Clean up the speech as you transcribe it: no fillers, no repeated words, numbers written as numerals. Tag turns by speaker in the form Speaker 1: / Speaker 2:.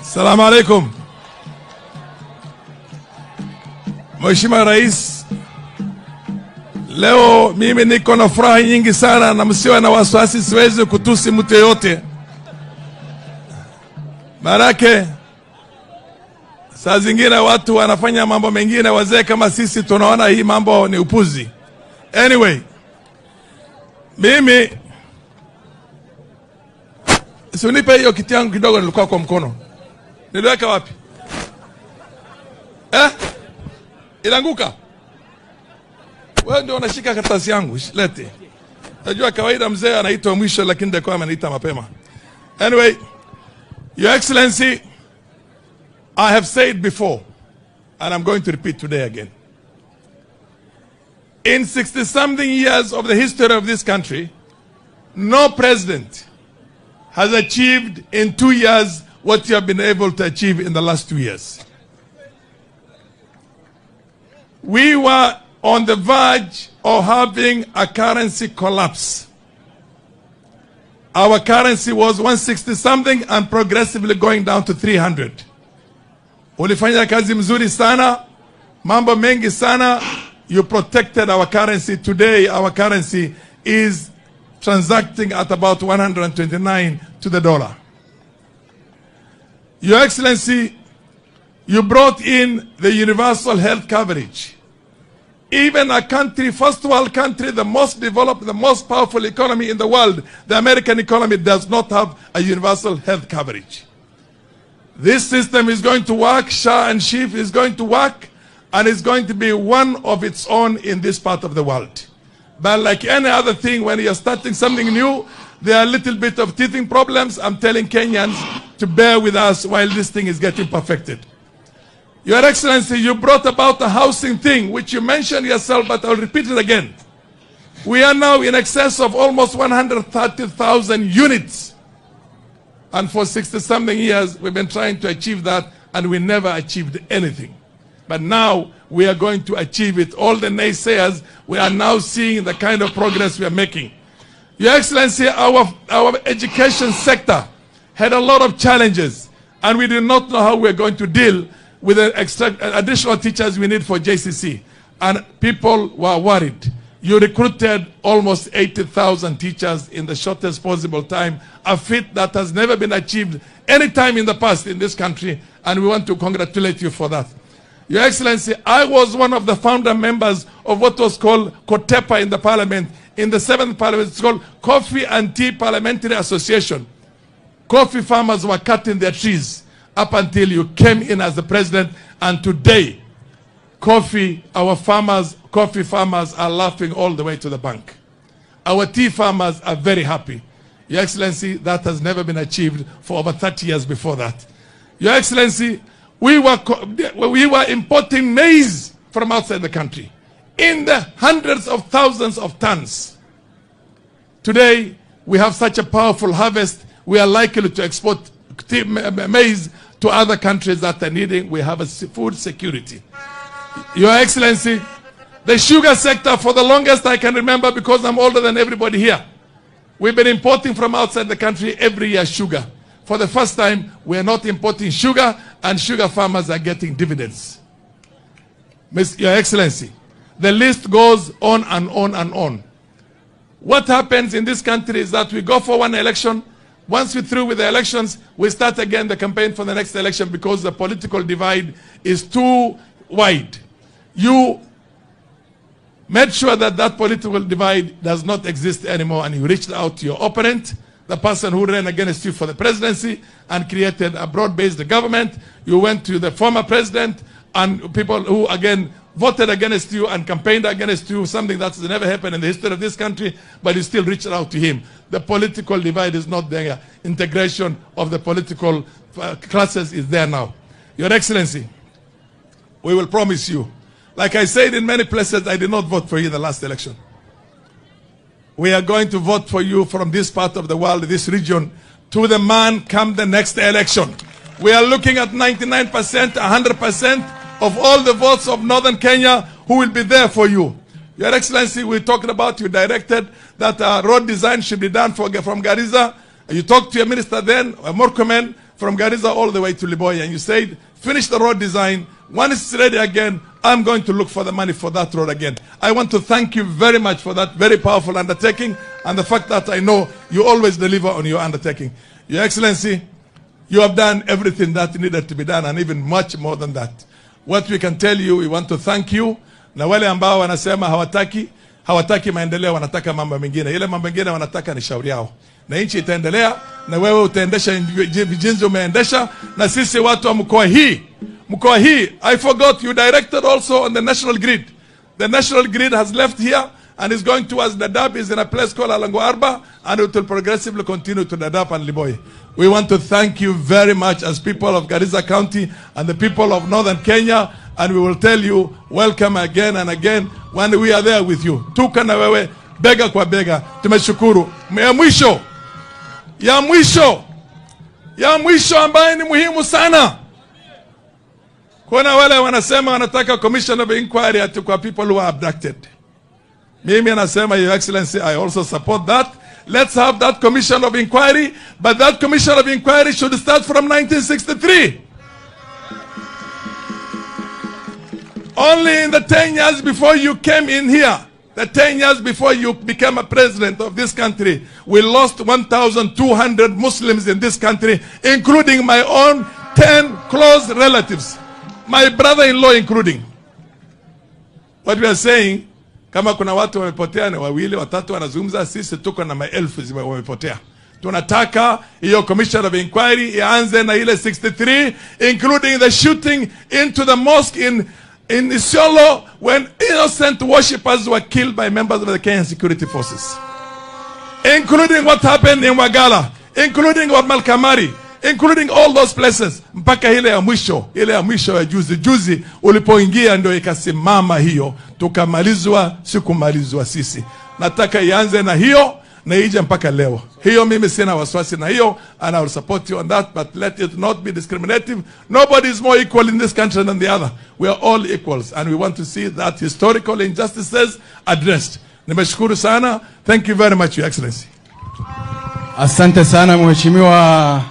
Speaker 1: Salamu alaikum. Mheshimiwa Rais, leo mimi niko na furaha nyingi sana na msiwe na wasiwasi, siwezi kutusi mtu yote. Marake saa zingine watu wanafanya mambo mengine, wazee kama sisi tunaona hii mambo ni upuzi. Anyway, mimi usinipe hiyo kiti yangu kidogo, nilikuwa kwa mkono. Niliweka wapi? Ilanguka. Wewe ndio unashika karatasi yangu, lete. Najua kawaida mzee anaitwa mwisho, lakini ndio ameniita mapema. Anyway, Your Excellency, I have said before, and I'm going to repeat today again. In 60-something years of the history of this country, no president has achieved in 2 years what you have been able to achieve in the last 2 years. We were on the verge of having a currency collapse. Our currency was 160-something and progressively going down to 300. Ulifanya kazi mzuri sana, mambo mengi sana. You protected our currency. Today, our currency is transacting at about 129 to the dollar. Your Excellency, you brought in the universal health coverage. Even a country, first world country, the most developed, the most powerful economy in the world, the American economy, does not have a universal health coverage. This system is going to work, SHA and SHIF is going to work, and it's going to be one of its own in this part of the world. But like any other thing, when you're starting something new, there are a little bit of teething problems. I'm telling Kenyans to bear with us while this thing is getting perfected. Your Excellency, you brought about the housing thing, which you mentioned yourself, but I'll repeat it again. We are now in excess of almost 130,000 units. And for 60-something years, we've been trying to achieve that, and we never achieved anything. But now we are going to achieve it. All the naysayers, we are now seeing the kind of progress we are making. Your Excellency, our education sector had a lot of challenges, and we did not know how we are going to deal with the additional teachers we need for JCC. And people were worried. You recruited almost 80,000 teachers in the shortest possible time, a feat that has never been achieved any time in the past in this country, and we want to congratulate you for that. Your Excellency, I was one of the founder members of what was called COTEPA in the parliament. In the 7th parliament, it's called Coffee and Tea Parliamentary Association. Coffee farmers were cutting their trees up until you came in as the president, and today, coffee farmers are laughing all the way to the bank. Our tea farmers are very happy. Your Excellency, that has never been achieved for over 30 years before that. Your Excellency, we were importing maize from outside the country in the hundreds of thousands of tons. Today, we have such a powerful harvest, we are likely to export maize to other countries that are needing. We have a food security. Your Excellency, the sugar sector, for the longest I can remember, because I'm older than everybody here, we've been importing from outside the country every year sugar. For the first time, we are not importing sugar, and sugar farmers are getting dividends. Your Excellency, the list goes on and on and on. What happens in this country is that we go for one election. Once we're through with the elections, we start again the campaign for the next election because the political divide is too wide. You made sure that that political divide does not exist anymore, and you reached out to your opponent, the person who ran against you for the presidency, and created a broad-based government. You went to the former president and people who, again, voted against you and campaigned against you, something that's never happened in the history of this country, but you still reached out to him. The political divide is not there. Integration of the political classes is there now. Your Excellency, we will promise you, like I said in many places, I did not vote for you in the last election. We are going to vote for you from this part of the world, this region, to the man come the next election. We are looking at 99%, 100% of all the votes of Northern Kenya who will be there for you. Your Excellency, we talked about, you directed that road design should be done from Garissa. You talked to your minister then, Murkomen, from Garissa all the way to Liboya, and you said, finish the road design. When it's ready again, I'm going to look for the money for that road again. I want to thank you very much for that very powerful undertaking and the fact that I know you always deliver on your undertaking. Your Excellency, you have done everything that needed to be done and even much more than that. What we can tell you, we want to thank you. Na wale ambao wanasema hawataki maendeleo, wanataka mambo mengine. Ile mambo mengine wanataka ni shauri yao. Na nchi itaendelea, na wewe utaendesha jinsi umeendesha, na sisi watu wa mkoa hii, I forgot you directed also on the national grid. The national grid has left here and is going towards Dadaab, is in a place called Alango Arba, and it will progressively continue to Dadaab and Liboy. We want to thank you very much as people of Garissa County and the people of Northern Kenya, and we will tell you welcome again and again when we are there with you. Tuko na wewe bega kwa bega. Tumeshukuru. Ya mwisho ambaye ni muhimu sana. Kuna wale wanasema wanataka commission of inquiry ati kwa people who are abducted. Mimi nasema, Your Excellency, I also support that. Let's have that commission of inquiry, but that commission of inquiry should start from 1963. Only in the 10 years before you came in here, the 10 years before you became a president of this country, we lost 1,200 Muslims in this country, including my own 10 close relatives, my brother-in-law including. What we are saying, kama kuna watu wamepotea na wawili watatu wanazungumza, sisi tuko na maelfu wamepotea. Tunataka hiyo commission of inquiry ianze na ile 63, including the shooting into the mosque in Isiolo when innocent worshippers were killed by members of the Kenyan security forces, including what happened in Wagala, including what Malkamari, including all those places. Mpaka ile ya mwisho ya juzi ulipoingia ndio ikasimama hiyo, tukamalizwa, sikumalizwa sisi. Nataka ianze na hiyo na ije mpaka leo. Hiyo mimi sina wasiwasi na hiyo, and I will support you on that, but let it not be discriminative. Nobody is more equal in this country than the other. We are all equals, and we want to see that historical injustices addressed. Nimeshukuru sana. Thank you very much, Your Excellency.
Speaker 2: Asante sana Mheshimiwa